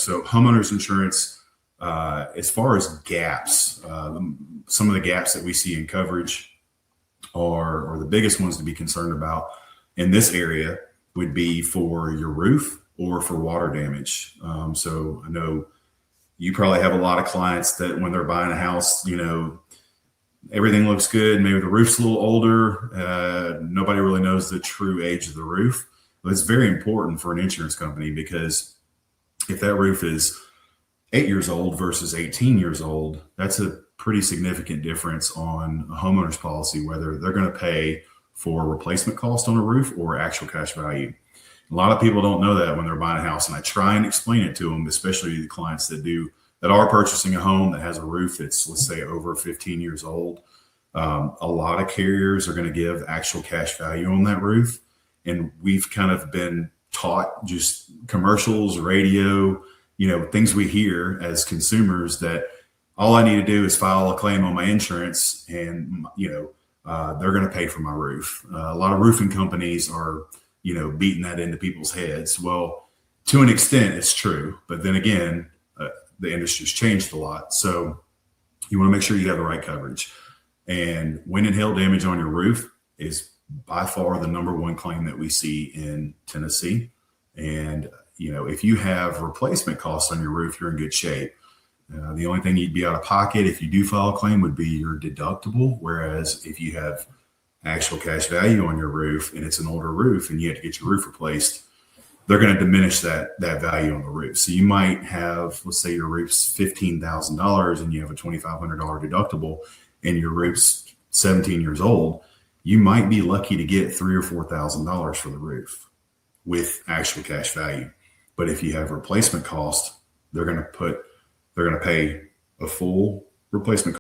So homeowners insurance, as far as gaps, some of the gaps that we see in coverage or the biggest ones to be concerned about in this area would be for your roof or for water damage. So I know you probably have a lot of clients that when they're buying a house, everything looks good. Maybe the roof's a little older. Nobody really knows the true age of the roof. But it's very important for an insurance company because if that roof is 8 years old versus 18 years old, that's a pretty significant difference on a homeowner's policy, whether they're going to pay for replacement cost on a roof or actual cash value. A lot of people don't know that when they're buying a house, and I try and explain it to them, especially the clients that are purchasing a home that has a roof that's, let's say, over 15 years old. A lot of carriers are going to give actual cash value on that roof. And we've kind of been taught just commercials, radio, things we hear as consumers that all I need to do is file a claim on my insurance and, they're going to pay for my roof. A lot of roofing companies are, beating that into people's heads. Well, to an extent, it's true. But then again, the industry's changed a lot. So you want to make sure you have the right coverage. And wind and hail damage on your roof is by far the number one claim that we see in Tennessee. And, if you have replacement costs on your roof, you're in good shape. The only thing you'd be out of pocket if you do file a claim would be your deductible. Whereas if you have actual cash value on your roof and it's an older roof and you have to get your roof replaced, they're going to diminish that value on the roof. So you might have, let's say your roof's $15,000 and you have a $2,500 deductible and your roof's 17 years old. You might be lucky to get $3,000 or $4,000 for the roof with actual cash value. But if you have replacement cost, they're going to pay a full replacement